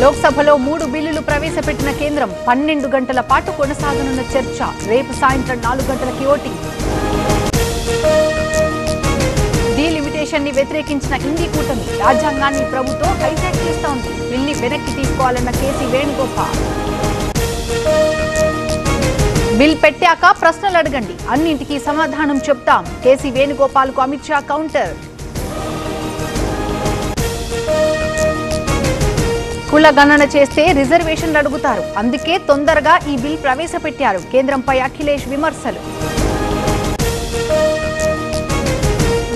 లోక్సభలో 3 బిల్లులు ప్రవేశపెట్టిన కేంద్రం 12 గంటల పాటు కొనసాగనున్న చర్చ. రేపు సాయంత్రం 4 గంటలకి ఓటింగ్. డీలిమిటేషన్ ని వ్యతిరేకించిన ఇండి కూటమి రాజ్యాంగాన్ని ప్రభుత్వం హైజాక్ చేస్తోంది. బిల్లు వెనక్కి తీసుకోవాలన్న కేసీ వేణుగోపాల్. బిల్ పెట్టాక ప్రశ్నలు అడగండి, అన్నింటికీ సమాధానం చెప్తాం. కేసీ వేణుగోపాల్ కు అమిత్ షా కౌంటర్. కుల గణన చేస్తే రిజర్వేషన్లు అడుగుతారు, అందుకే తొందరగా ఈ బిల్ ప్రవేశపెట్టారు. కేంద్రంపై అఖిలేష్ విమర్శలు.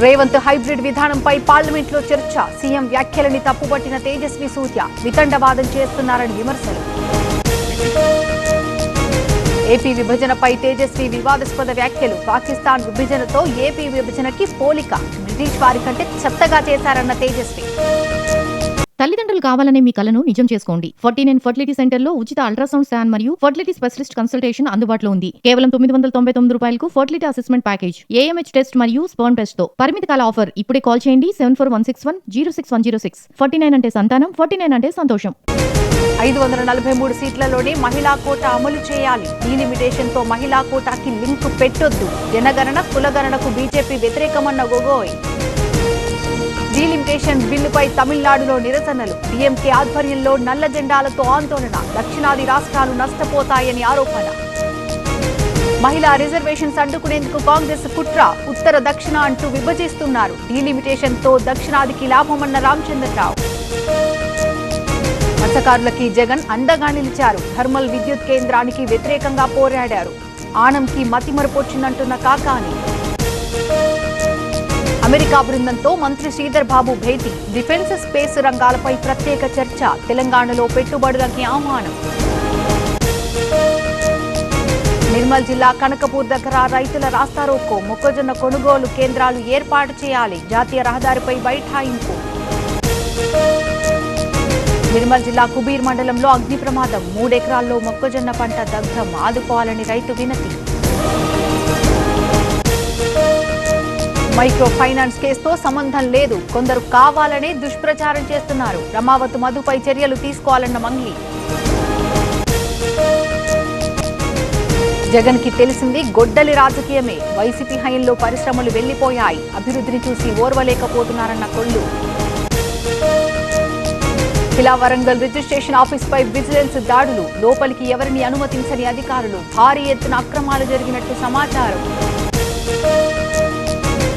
రేవంత్ హైబ్రిడ్ విధానంపై పార్లమెంట్లో చర్చ. సీఎం వ్యాఖ్యలని తప్పుపట్టిన తేజస్వి సూర్య వితండవాదం చేస్తున్నారని విమర్శలు. ఏపీ విభజనపై తేజస్వి వివాదాస్పద వ్యాఖ్యలు. పాకిస్తాన్ విభజనతో ఏపీ విభజనకి పోలిక, బ్రిటిష్ వారి కంటే చెత్తగా చేశారన్న తేజస్వి. తల్లిదండ్రులు కావాలనే మీ కలను నిజం చేసుకోండి. 49 ఫర్టిలిటీ సెంటర్ లో ఉచిత అల్ట్రాసౌండ్ స్కాన్ మరియు ఫర్టిలిటీ స్పెషలిస్ట్ కన్సల్టేషన్ అందుబాటులో ఉంది. కేవలం 999 రూపాయలకు fertility assessment package, AMH test మరియు స్పర్మ్ టెస్ట్ తో. పరిమిత కాల ఆఫర్. ఇప్పుడే కాల్ చేయండి 7416106106. 49 అంటే సంతానం, 49 అంటే సంతోషం. 543 సీట్లలోనే మహిళా కోటా అమలు చేయాలి. డీలిమిటేషన్ తో మహిళా కోటాకి లింక్ పెట్టొద్దు. జనగణన కులగణనకు బీజేపీ వ్యతిరేకమన్న గొగోయ్. డీలిమిటేషన్ బిల్లుపై తమిళనాడులో నిరసనలు. డీఎంకే ఆధ్వర్యంలో నల్ల జెండాలతో ఆందోళన. దక్షిణాది రాష్ట్రాలు నష్టపోతాయని ఆరోపణ. మహిళా రిజర్వేషన్స్ అడ్డుకునేందుకు కాంగ్రెస్ కుట్ర. ఉత్తర దక్షిణ అంటూ విభజిస్తున్నారు. డీలిమిటేషన్ తో దక్షిణాదికి లాభమన్న రామచంద్రరావు. మత్స్యకారులకి జగన్ అండగా నిలిచారు. థర్మల్ విద్యుత్ కేంద్రానికి వ్యతిరేకంగా పోరాడారు. ఆనంకి మతిమరుపొచ్చిందంటున్న కాకాని. అమెరికా బృందంతో మంత్రి శ్రీధర్ బాబు భేటీ. డిఫెన్స్ స్పేస్ రంగాలపై ప్రత్యేక చర్చ. తెలంగాణలో పెట్టుబడులకి ఆహ్వానం. నిర్మల్ జిల్లా కనకపూర్ దగ్గర రైతుల రాస్తారోకో. మొక్కజొన్న కొనుగోలు కేంద్రాలు ఏర్పాటు చేయాలి. జాతీయ రహదారిపై బైఠాయింపు. నిర్మల్ జిల్లా కుబీర్ మండలంలో అగ్ని ప్రమాదం. 3 ఎకరాల్లో మొక్కజొన్న పంట దగ్ధం. ఆదుకోవాలని రైతు వినతి. మైక్రో ఫైనాన్స్ కేసుతో సంబంధం లేదు, కొందరు కావాలనే దుష్ప్రచారం చేస్తున్నారు. రమావత్ మధుపై చర్యలు తీసుకోవాలన్న మంగ్లీ. జగన్ కి తెలిసింది గొడ్డలి రాజకీయమే. వైసీపీ హయాంలో పరిశ్రమలు వెళ్లిపోయాయి. అభివృద్ధిని చూసి ఓర్వలేకపోతున్నారన్న కొల్లు. కిలా వరంగల్ రిజిస్ట్రేషన్ ఆఫీస్ పై విజిలెన్స్ దాడులు. లోపలికి ఎవరిని అనుమతించని అధికారులు. భారీ ఎత్తున అక్రమాలు జరిగినట్టు సమాచారం.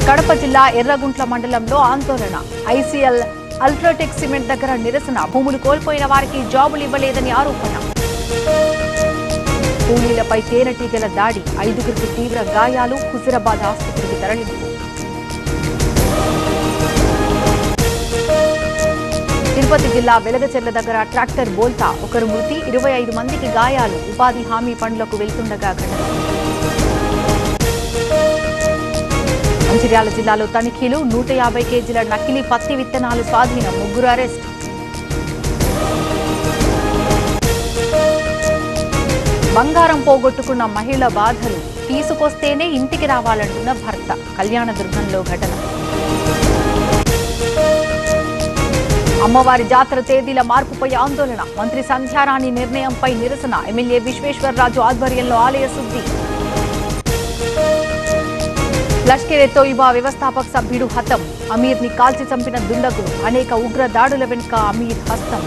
కడప జిల్లా ఎర్రగుంట్ల మండలంలో ఆందోళన. ఐసీఎల్ అల్ట్రాటెక్ సిమెంట్ దగ్గర నిరసన. భూములు కోల్పోయిన వారికి జాబులు ఇవ్వలేదని ఆరోపణ. కూలీలపై తేనెటీగల దాడి. 5గురికి తీవ్ర గాయాలు. హుజురాబాద్ ఆసుపత్రికి తరలింపు. తిరుపతి జిల్లా వెలగచెర్ల దగ్గర ట్రాక్టర్ బోల్తా. ఒకరు మృతి, 25 మందికి గాయాలు. ఉపాధి హామీ పనులకు వెళ్తుండగా ఘటన. మంచిర్యాల జిల్లాలో తనిఖీలు. 150 కేజీల నకిలీ పత్తి విత్తనాలు స్వాధీనం. 3 అరెస్ట్. బంగారం పోగొట్టుకున్న మహిళ బాధలు. తీసుకొస్తేనే ఇంటికి రావాలంటున్న భర్త. కళ్యాణదుర్గంలో ఘటన. అమ్మవారి జాతర తేదీల మార్పుపై ఆందోళన. మంత్రి సంధ్యారాణి నిర్ణయంపై నిరసన. ఎమ్మెల్యే విశ్వేశ్వరరాజు ఆధ్వర్యంలో ఆలయ శుద్ధి. లష్కరే తోయిబా వ్యవస్థాపక సభ్యుడు హతం. అమీర్ ని కాల్చి చంపిన దుండగులు. అనేక ఉగ్ర దాడుల వెనుక అమీర్ హస్తం.